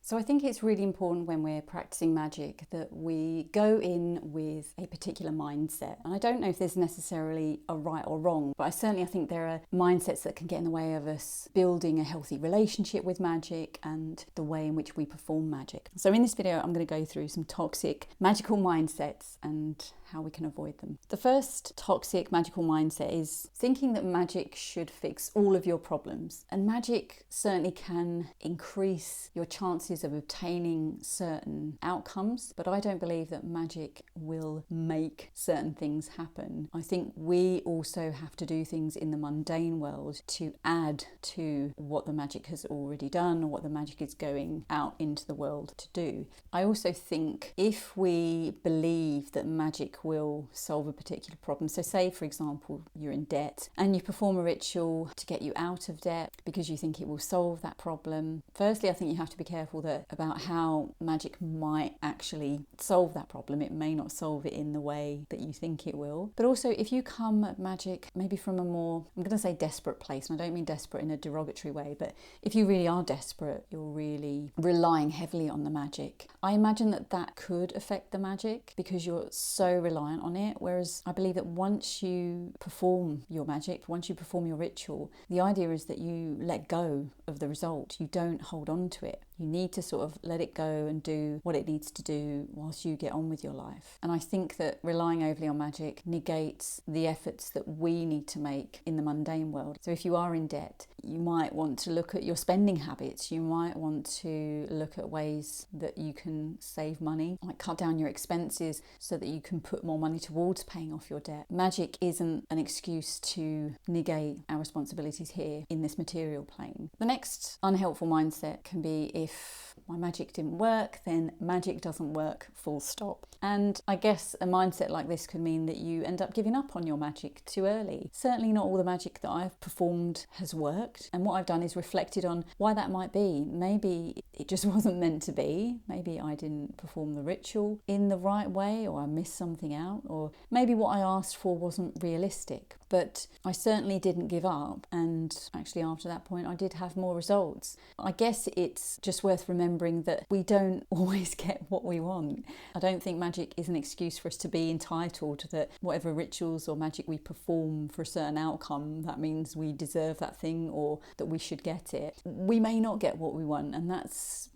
So I think it's really important when we're practicing magic that we go in with a particular mindset. And I don't know if there's necessarily a right or wrong, but I think there are mindsets that can get in the way of us building a healthy relationship with magic and the way in which we perform magic. So in this video, I'm going to go through some toxic magical mindsets and how we can avoid them. The first toxic magical mindset is thinking that magic should fix all of your problems. And magic certainly can increase your chances of obtaining certain outcomes, but I don't believe that magic will make certain things happen. I think we also have to do things in the mundane world to add to what the magic has already done or what the magic is going out into the world to do. I also think if we believe that magic will solve a particular problem, so say for example you're in debt and you perform a ritual to get you out of debt because you think it will solve that problem. Firstly, I think you have to be careful about how magic might actually solve that problem. It may not solve it in the way that you think it will. But also if you come at magic maybe from a more, I'm going to say desperate place, and I don't mean desperate in a derogatory way, but if you really are desperate, you're really relying heavily on the magic, I imagine that could affect the magic because you're so reliant on it. Whereas I believe that once you perform your magic, once you perform your ritual, the idea is that you let go of the result. You don't hold on to it. You need to sort of let it go and do what it needs to do whilst you get on with your life. And I think that relying overly on magic negates the efforts that we need to make in the mundane world. So if you are in debt, you might want to look at your spending habits. You might want to look at ways that you can save money, like cut down your expenses so that you can put more money towards paying off your debt. Magic isn't an excuse to negate our responsibilities here in this material plane. The next unhelpful mindset can be if my magic didn't work, then magic doesn't work, full stop. And I guess a mindset like this could mean that you end up giving up on your magic too early. Certainly not all the magic that I've performed has worked. And what I've done is reflected on why that might be. Maybe it just wasn't meant to be. Maybe I didn't perform the ritual in the right way, or I missed something out, or maybe what I asked for wasn't realistic. But I certainly didn't give up, and actually after that point I did have more results. I guess it's just worth remembering that we don't always get what we want. I don't think magic is an excuse for us to be entitled that whatever rituals or magic we perform for a certain outcome, that means we deserve that thing or that we should get it. We may not get what we want, and that's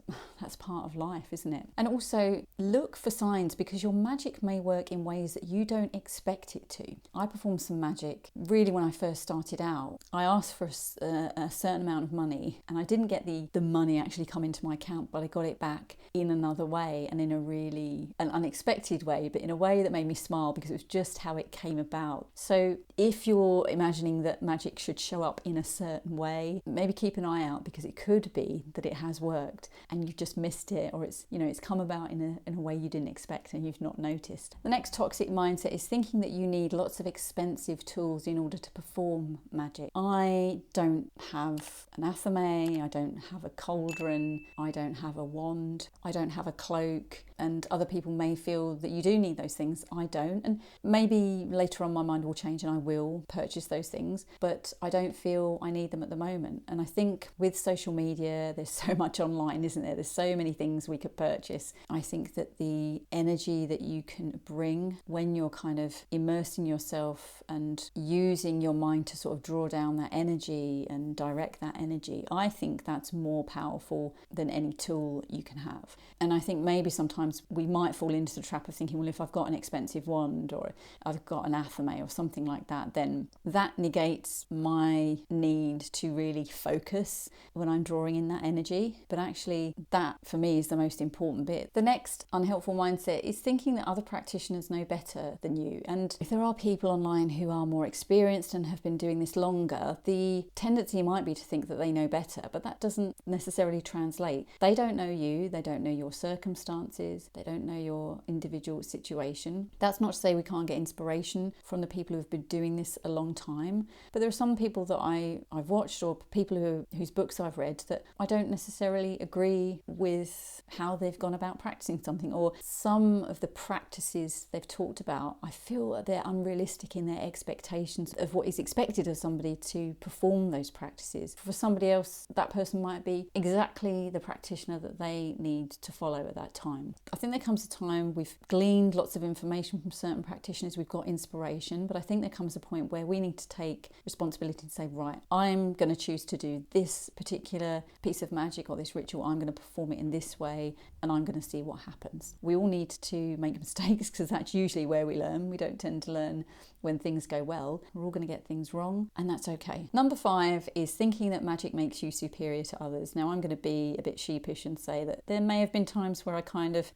part of life, isn't it? And also look for signs, because your magic may work in ways that you don't expect it to. I performed some magic really when I first started out. I asked for a certain amount of money, and I didn't get the money actually come into my account, but I got it back in another way, and in an unexpected way, but in a way that made me smile because it was just how it came about. So if you're imagining that magic should show up in a certain way, maybe keep an eye out, because it could be that it has worked and you've just missed it, or it's come about in a way you didn't expect and you've not noticed. The next toxic mindset is thinking that you need lots of expensive tools in order to perform magic. I don't have an athame, I don't have a cauldron, I don't have a wand, I don't have a cloak, and other people may feel that you do need those things. I don't, and maybe later on my mind will change and I will purchase those things, but I don't feel I need them at the moment. And I think with social media, there's so much online, isn't there? There's so many things we could purchase. I think that the energy that you can bring when you're kind of immersing yourself and using your mind to sort of draw down that energy and direct that energy, I think that's more powerful than any tool you can have. And I think maybe sometimes we might fall into the trap of thinking, well, if I've got an expensive wand or I've got an athame or something like that, then that negates my need to really focus when I'm drawing in that energy. But actually that for me is the most important bit. The next unhelpful mindset is thinking that other practitioners know better than you. And if there are people online who are more experienced and have been doing this longer, the tendency might be to think that they know better, but that doesn't necessarily translate. They don't know you, they don't know your circumstances, they don't know your individual situation. That's not to say we can't get inspiration from the people who have been doing this a long time, but there are some people that I've watched, or people whose books I've read, that I don't necessarily agree agree with how they've gone about practicing something, or some of the practices they've talked about, I feel that they're unrealistic in their expectations of what is expected of somebody to perform those practices. For somebody else, that person might be exactly the practitioner that they need to follow at that time. I think there comes a time we've gleaned lots of information from certain practitioners, we've got inspiration, but I think there comes a point where we need to take responsibility and say, right, I'm going to choose to do this particular piece of magic or this ritual, I'm going to perform it in this way, and I'm going to see what happens. We all need to make mistakes because that's usually where we learn. We don't tend to learn when things go well. We're all going to get things wrong, and that's okay. Number 5 is thinking that magic makes you superior to others. Now, I'm going to be a bit sheepish and say that there may have been times where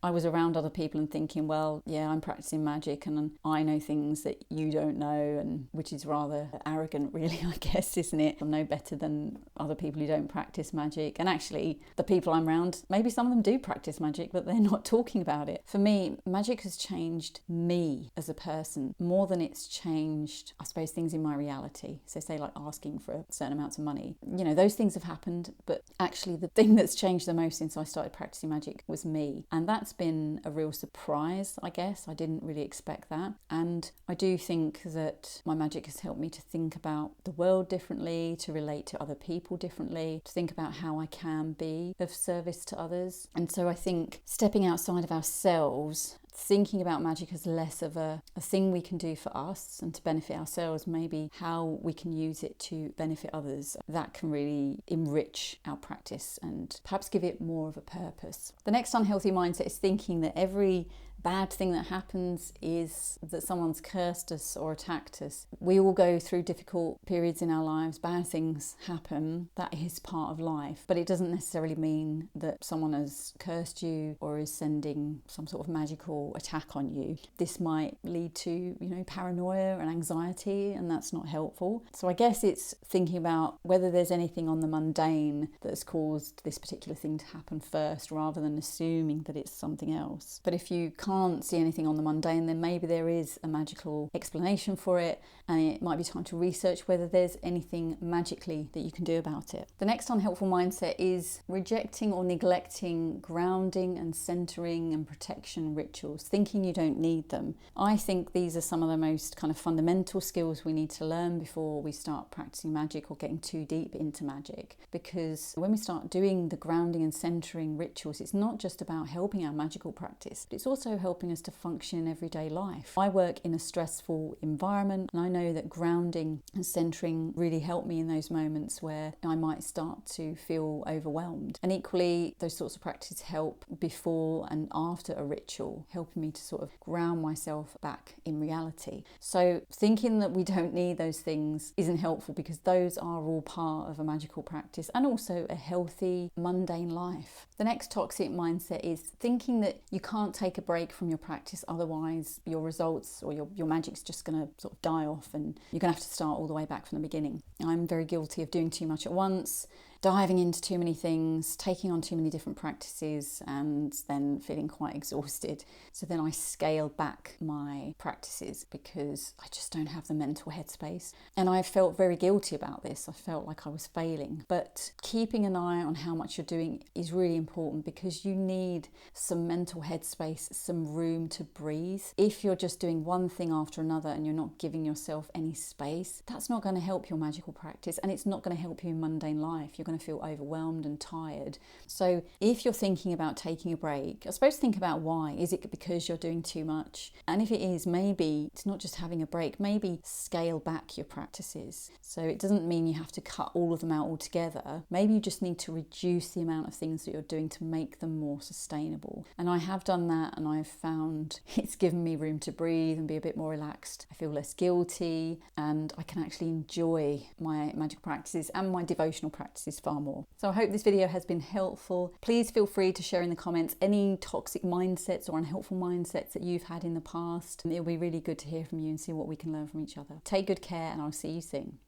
I was around other people and thinking, well, yeah, I'm practicing magic and I know things that you don't know, and which is rather arrogant, really, I guess, isn't it? I'm no better than other people who don't practice magic. And actually, the people I'm around, maybe some of them do practice magic, but they're not talking about it. For me, magic has changed me as a person more than it's changed, I suppose, things in my reality. So say like asking for certain amounts of money. You know, those things have happened, but actually the thing that's changed the most since I started practicing magic was me. And that's been a real surprise, I guess. I didn't really expect that. And I do think that my magic has helped me to think about the world differently, to relate to other people differently, to think about how I can be of service to others. And so I think stepping outside of ourselves, thinking about magic as less of a thing we can do for us and to benefit ourselves, maybe how we can use it to benefit others, that can really enrich our practice and perhaps give it more of a purpose. The next unhealthy mindset is thinking that every bad thing that happens is that someone's cursed us or attacked us. We all go through difficult periods in our lives. Bad things happen. That is part of life. But it doesn't necessarily mean that someone has cursed you or is sending some sort of magical attack on you. This might lead to, paranoia and anxiety, and that's not helpful. So I guess it's thinking about whether there's anything on the mundane that has caused this particular thing to happen first, rather than assuming that it's something else. But if you can't see anything on the mundane, then maybe there is a magical explanation for it, and it might be time to research whether there's anything magically that you can do about it. The next unhelpful mindset is rejecting or neglecting grounding and centering and protection rituals, thinking you don't need them. I think these are some of the most kind of fundamental skills we need to learn before we start practicing magic or getting too deep into magic, because when we start doing the grounding and centering rituals, it's not just about helping our magical practice, but it's also helping us to function in everyday life. I work in a stressful environment, and I know that grounding and centering really help me in those moments where I might start to feel overwhelmed. And equally, those sorts of practices help before and after a ritual, helping me to sort of ground myself back in reality. So thinking that we don't need those things isn't helpful, because those are all part of a magical practice and also a healthy, mundane life. The next toxic mindset is thinking that you can't take a break from your practice, otherwise your results or your magic's just going to sort of die off and you're going to have to start all the way back from the beginning. I'm very guilty of doing too much at once, diving into too many things, taking on too many different practices, and then feeling quite exhausted. So then I scale back my practices because I just don't have the mental headspace. And I felt very guilty about this. I felt like I was failing. But keeping an eye on how much you're doing is really important, because you need some mental headspace, some room to breathe. If you're just doing one thing after another and you're not giving yourself any space, that's not going to help your magical practice, and it's not going to help you in mundane life. You're going to feel overwhelmed and tired. So if you're thinking about taking a break, I suppose think about why. Is it because you're doing too much? And if it is, maybe it's not just having a break, maybe scale back your practices. So it doesn't mean you have to cut all of them out altogether. Maybe you just need to reduce the amount of things that you're doing to make them more sustainable. And I have done that, and I've found it's given me room to breathe and be a bit more relaxed. I feel less guilty, and I can actually enjoy my magic practices and my devotional practices far more. So I hope this video has been helpful. Please feel free to share in the comments any toxic mindsets or unhelpful mindsets that you've had in the past. It'll be really good to hear from you and see what we can learn from each other. Take good care, and I'll see you soon.